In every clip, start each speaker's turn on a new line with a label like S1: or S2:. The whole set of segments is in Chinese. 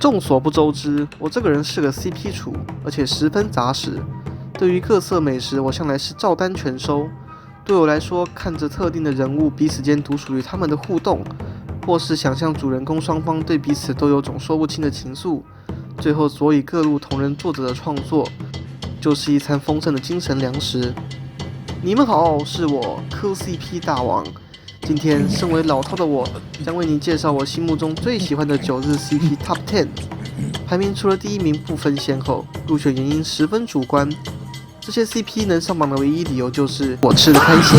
S1: 众所不周知，我这个人是个 CP 厨，而且十分杂食。对于各色美食，我向来是照单全收。对我来说，看着特定的人物彼此间独属于他们的互动，或是想象主人公双方对彼此都有种说不清的情愫，最后佐以各路同人作者的创作，就是一餐丰盛的精神粮食。你们好，是我磕 CP 大王。今天，身为老饕的我，将为您介绍我心目中最喜欢的9日 CP Top 10。排名除了第1名不分先后，入选原因十分主观。这些 CP 能上榜的唯一理由就是我吃得开心。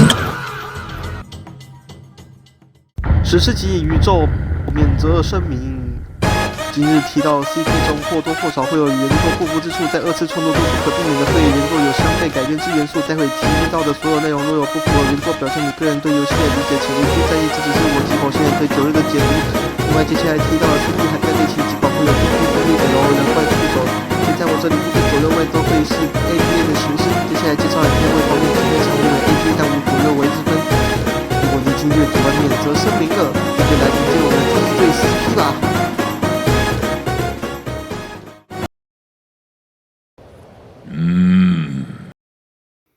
S1: 史诗级宇宙免责声明：今日提到 CP 中或多或少会有与原作不符之处，在2次创作中不可避免的会与原作有相悖改编之元素。待会提到的所有内容若有不符合原作，表现你个人对游戏的理解，请无需在意，这只是我及某些人对9日的解读。另外，接下来提到的 CP 涵盖对其基本会有必须分裂的人怪出手，且在我这里部分左右位都会是 APA 的形式。接下来介绍影片为方面，今天常用的 APA 弹幕左右为之分。如果你已经阅读完免责声明了，那就来迎接我们的第一对 CP 吧。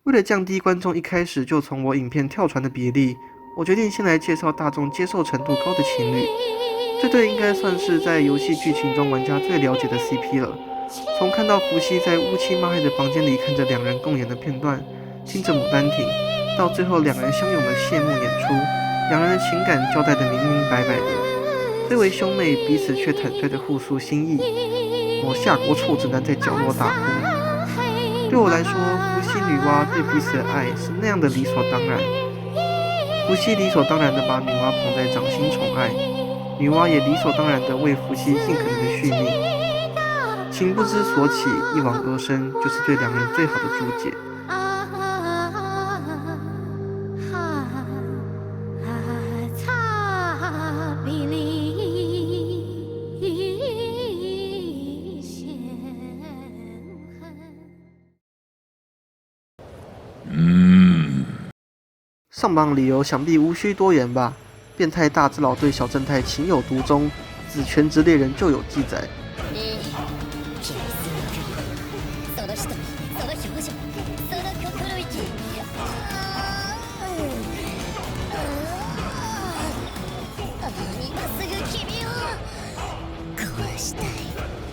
S1: 为了降低观众一开始就从我影片跳船的比例，我决定先来介绍大众接受程度高的情侣。这对应该算是在游戏剧情中玩家最了解的 CP 了。从看到伏羲在乌漆抹黑的房间里看着2人共演的片段，听着牡丹亭，到最后2人相拥的谢幕演出，2人的情感交代得明明白白的。虽为兄妹，彼此却坦率地互诉心意。我夏国臭直男在角落大哭。对我来说，伏羲女娲对彼此的爱是那样的理所当然。伏羲理所当然地把女娲捧在掌心宠爱，女娲也理所当然地为伏羲尽可能的续命。情不知所起，一往而深，就是对2人最好的注解。上榜理由想必无需多言吧。变态大只佬对小正太情有独钟，自全职猎人就有记载。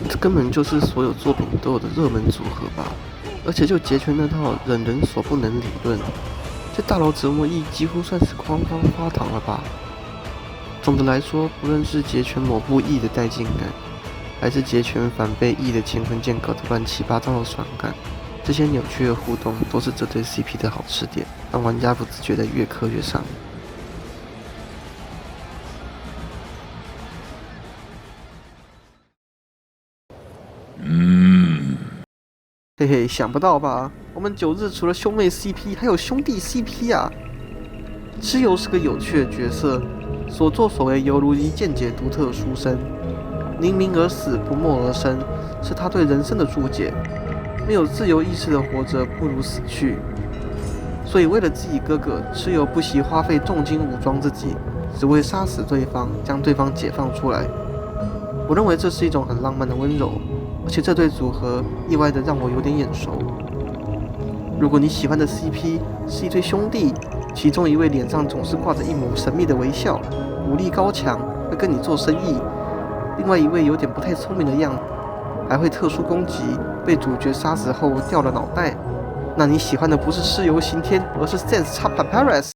S1: 这根本就是所有作品都有的热门组合吧。而且就截拳那套人人所不能理论，这大佬折磨役几乎算是官方花糖了吧。总的来说，不论是截拳某部役的带劲感，还是截拳反被役的乾坤剑搞得乱七八糟的爽感，这些扭曲的互动都是这对 CP 的好吃点，让玩家不自觉的越磕越上。嘿嘿，想不到吧？我们9日除了兄妹 CP， 还有兄弟 CP 啊！蚩尤是个有趣的角色，所作所为犹如一见解独特的书生。宁鸣而死，不默而生，是他对人生的注解。没有自由意识的活着，不如死去。所以为了自己哥哥，蚩尤不惜花费重金武装自己，只为杀死对方，将对方解放出来。我认为这是一种很浪漫的温柔。而且这对组合意外的让我有点眼熟。如果你喜欢的 CP 是一对兄弟，其中一位脸上总是挂着一抹神秘的微笑，武力高强，会跟你做生意；另外一位有点不太聪明的样子，还会特殊攻击，被主角杀死后掉了脑袋，那你喜欢的不是蚩尤刑天，而是 Sans 叉 Papyrus。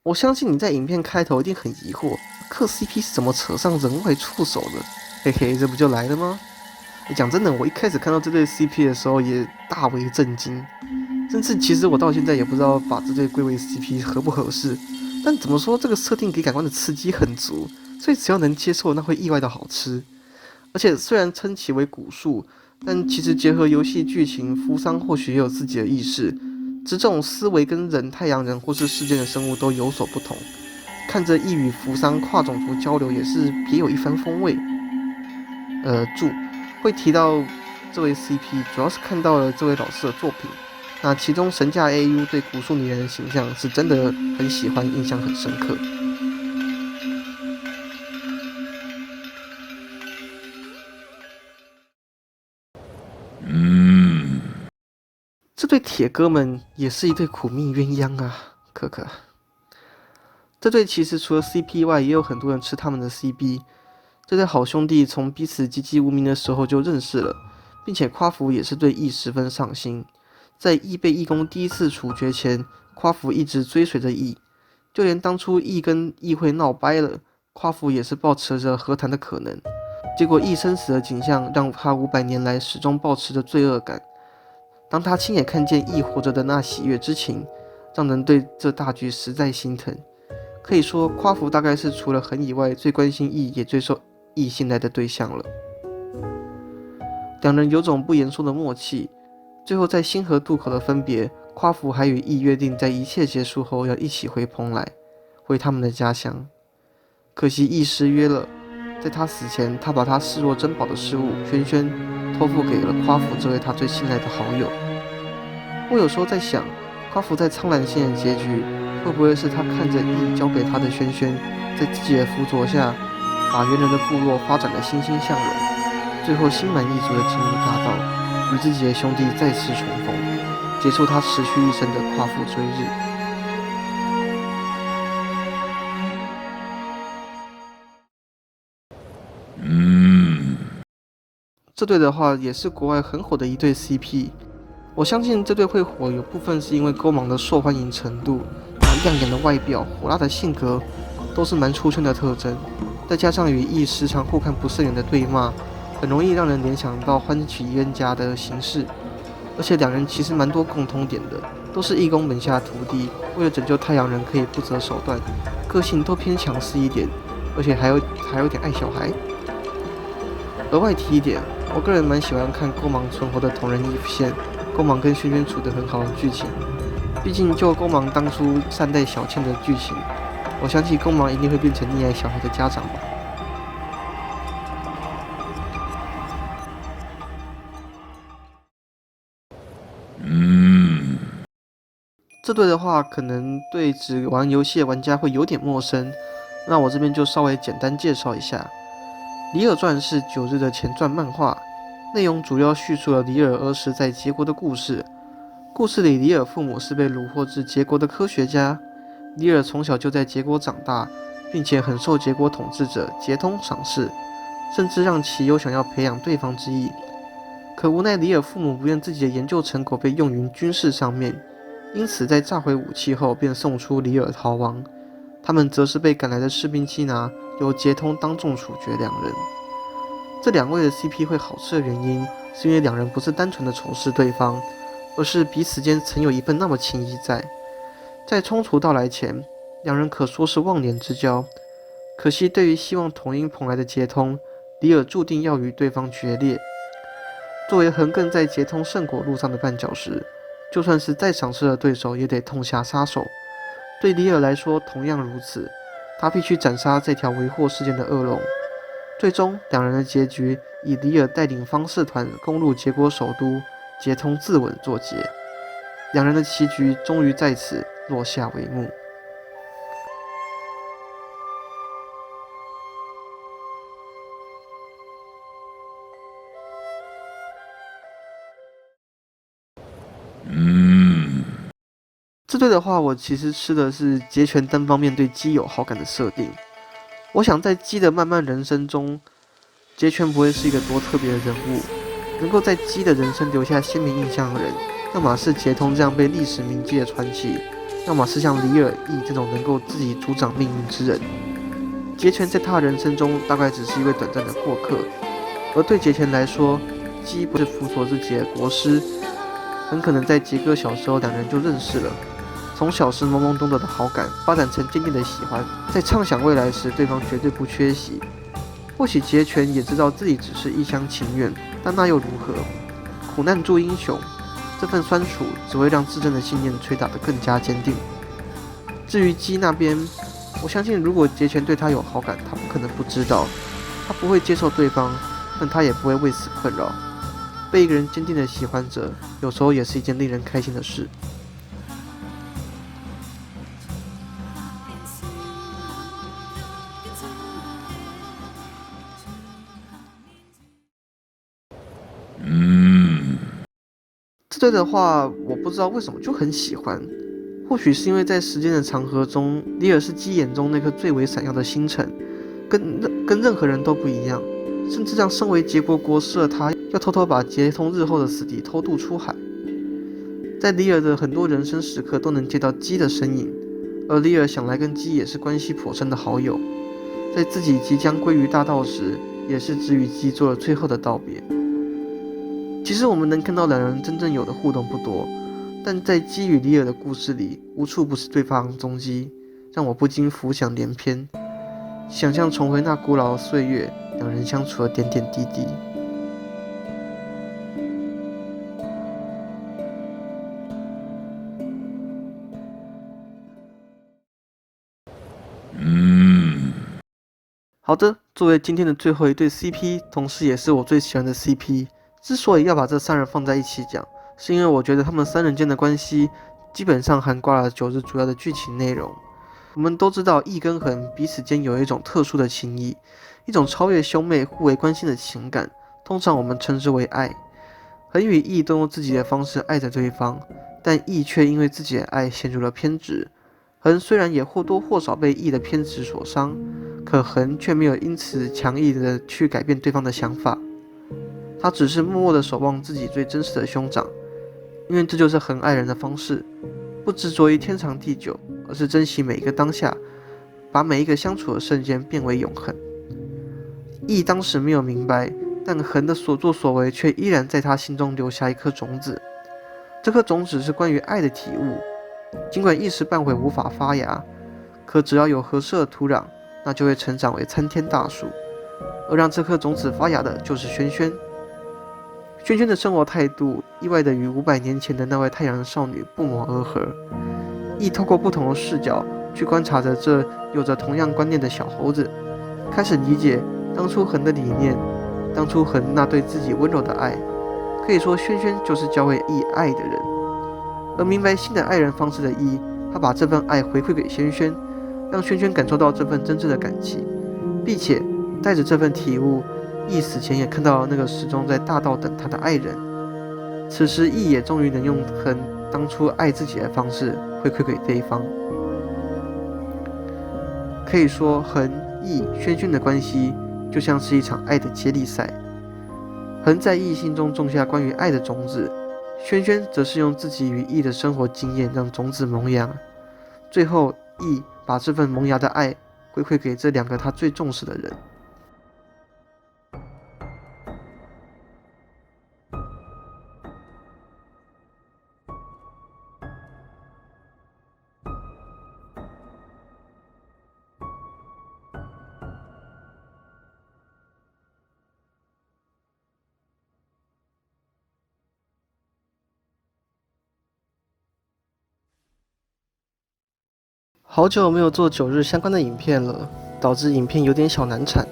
S1: 我相信你在影片开头一定很疑惑，磕 CP 是怎么扯上人外触手的？嘿嘿，这不就来了吗？讲真的，我一开始看到这对 CP 的时候也大为震惊，甚至其实我到现在也不知道把这对归为 CP 合不合适。但怎么说，这个设定给感官的刺激很足，所以只要能接受，那会意外的好吃。而且虽然称其为古树，但其实结合游戏剧情，扶桑或许也有自己的意识。只这种思维跟人、太阳人或是世间的生物都有所不同。看着义与扶桑跨种族交流也是别有一番风味。会提到这位 CP，主要是看到了这位老师的作品。那其中神价 AU 对古树女人的形象是真的很喜欢，印象很深刻。这对铁哥们也是一对苦命鸳鸯啊，可可。这对其实除了 CP 外，也有很多人吃他们的 CB。这对好兄弟从彼此籍籍无名的时候就认识了，并且夸父也是对义十分上心。在义被义公第一次处决前，夸父一直追随着义，就连当初义跟义会闹掰了，夸父也是抱持着和谈的可能。结果义生死的景象让他500年来始终抱持着罪恶感。当他亲眼看见义活着的那喜悦之情，让人对这大局实在心疼。可以说，夸父大概是除了恒以外最关心义也最受义信赖的对象了。两人有种不言说的默契，最后在星河渡口的分别，夸父还与义约定在一切结束后要一起回蓬莱，回他们的家乡。可惜义失约了，在他死前，他把他视若珍宝的事物轩轩托付给了夸父这位他最信赖的好友。我有时候在想，夸父在苍蓝县的结局，会不会是他看着义交给他的轩轩，在自己的辅佐下，把猿人的部落发展得欣欣向荣，最后心满意足地进入大道，与自己的兄弟再次重逢，结束他持续一生的夸父追日。这对的话也是国外很火的一对 CP。我相信这对会火，有部分是因为勾芒的受欢迎程度，亮眼的外表、火辣的性格，都是蛮出圈的特征。再加上与义时常互看不顺眼的对骂，很容易让人联想到欢喜冤家的形式。而且两人其实蛮多共通点的，都是义公门下徒弟，为了拯救太阳人可以不择手段，个性都偏强势一点，而且还有点爱小孩。额外提一点，我个人蛮喜欢看勾芒存活的同人衣服线，勾芒跟轩轩处得很好的剧情。毕竟就勾芒当初善待小倩的剧情，我相信勾芒一定会变成溺爱小孩的家长吧。这对的话，可能对只玩游戏的玩家会有点陌生，那我这边就稍微简单介绍一下。《李尔传》是9日的前传漫画，内容主要叙述了李尔儿时在结国的故事。故事里，李尔父母是被虏获至结国的科学家。李尔从小就在结国长大，并且很受结国统治者节通赏识，甚至让其有想要培养对方之意。可无奈李尔父母不愿自己的研究成果被用于军事上面，因此在炸毁武器后便送出李尔逃亡。他们则是被赶来的士兵缉拿，由节通当众处决两人。这两位的 CP 会好吃的原因，是因为两人不是单纯的仇视对方，而是彼此间曾有一份那么情谊在。在冲突到来前，两人可说是忘年之交。可惜对于希望统一蓬莱的节通，李尔注定要与对方决裂。作为横亘在节通圣果路上的绊脚石，就算是再赏识的对手，也得痛下杀手。对李尔来说同样如此，他必须斩杀这条为祸世间的恶龙。最终，两人的结局以李尔带领方士团攻入结国首都，节通自刎作结。两人的棋局终于在此落下帷幕。这对的话，我其实吃的是节拳单方面对基有好感的设定。我想在基的漫漫人生中，节拳不会是一个多特别的人物，能够在基的人生留下鲜明印象的人，要么是节通这样被历史铭记的传奇，要么是像李尔义这种能够自己主掌命运之人。节拳在他人生中大概只是一位短暂的过客，而对节拳来说，基不是辅佐自己的国师，很可能在杰哥小时候两人就认识了。从小时懵懵懂懂的好感发展成坚定的喜欢，在畅想未来时，对方绝对不缺席。或许节拳也知道自己只是一厢情愿，但那又如何？苦难助英雄，这份酸楚只会让自身的信念捶打得更加坚定。至于基那边，我相信如果结泉对他有好感，他不可能不知道，他不会接受对方，但他也不会为此困扰。被一个人坚定的喜欢着，有时候也是一件令人开心的事。这对的话，我不知道为什么就很喜欢。或许是因为在时间的长河中，李尔是鸡眼中那颗最为闪耀的星辰，跟任何人都不一样，甚至让身为结国国师的他，要偷偷把杰通日后的死敌偷渡出海。在李尔的很多人生时刻都能见到鸡的身影，而李尔想来跟鸡也是关系颇深的好友，在自己即将归于大道时，也是只与鸡做了最后的道别。其实我们能看到两人真正有的互动不多，但在基与李尔的故事里，无处不是对方踪迹，让我不禁浮想联翩，想象重回那古老的岁月，两人相处的点点滴滴。好的，作为今天的最后一对 CP， 同时也是我最喜欢的 CP。之所以要把这三人放在一起讲，是因为我觉得他们三人间的关系基本上涵盖了九日主要的剧情内容。我们都知道义跟恒彼此间有一种特殊的情谊，一种超越兄妹互为关心的情感，通常我们称之为爱。恒与义都用自己的方式爱着对方，但义却因为自己的爱陷入了偏执。恒虽然也或多或少被义的偏执所伤，可恒却没有因此强硬的去改变对方的想法，他只是默默的守望自己最真实的兄长，因为这就是恒爱人的方式，不执着于天长地久，而是珍惜每一个当下，把每一个相处的瞬间变为永恒。义当时没有明白，但恒的所作所为却依然在他心中留下一颗种子，这颗种子是关于爱的体悟，尽管一时半会无法发芽，可只要有合适的土壤，那就会成长为参天大树。而让这颗种子发芽的就是轩轩。轩轩的生活态度意外的与500年前的那位太阳少女不谋而合。亦透过不同的视角去观察着这有着同样观念的小猴子，开始理解当初恒的理念，当初恒那对自己温柔的爱。可以说轩轩就是教会亦爱的人。而明白新的爱人方式的亦，他把这份爱回馈给轩轩，让轩轩感受到这份真挚的感激，并且带着这份体悟，亦死前也看到那个始终在大道等他的爱人。此时亦也终于能用恒当初爱自己的方式回馈给对方。可以说恒、亦、轩轩的关系就像是一场爱的接力赛。恒在亦心中种下关于爱的种子，轩轩则是用自己与亦的生活经验让种子萌芽，最后亦把这份萌芽的爱回馈给这两个他最重视的人。好久没有做9日相关的影片了，导致影片有点小难产。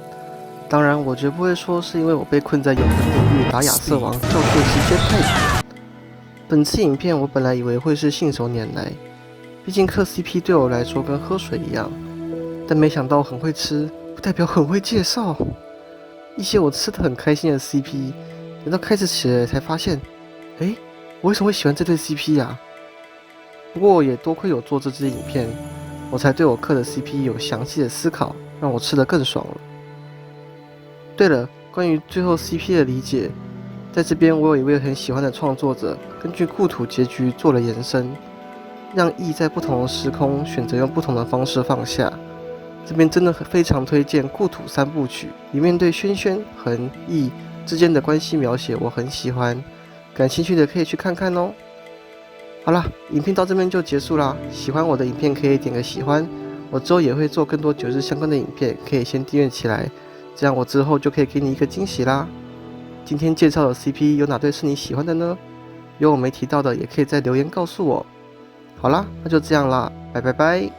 S1: 当然，我绝不会说是因为我被困在永恒领域打亚瑟王，教训时间太久。本次影片我本来以为会是信手拈来，毕竟磕 CP 对我来说跟喝水一样，但没想到很会吃，不代表很会介绍。一些我吃得很开心的 CP， 等到开始写了才发现，我为什么会喜欢这对 CP 呀？不过也多亏有做这支影片，我才对我磕的 CP 有详细的思考，让我吃得更爽了。对了，关于最后 CP 的理解，在这边我有一位很喜欢的创作者，根据故土结局做了延伸，让亦在不同的时空选择用不同的方式放下。这边真的非常推荐故土3部曲，里面对轩轩、恒、亦之间的关系描写我很喜欢，感兴趣的可以去看看哦。好啦，影片到这边就结束啦。喜欢我的影片可以点个喜欢，我之后也会做更多9日相关的影片，可以先订阅起来，这样我之后就可以给你一个惊喜啦。今天介绍的 CP 有哪对是你喜欢的呢？有我没提到的也可以在留言告诉我。好啦，那就这样啦，拜拜拜。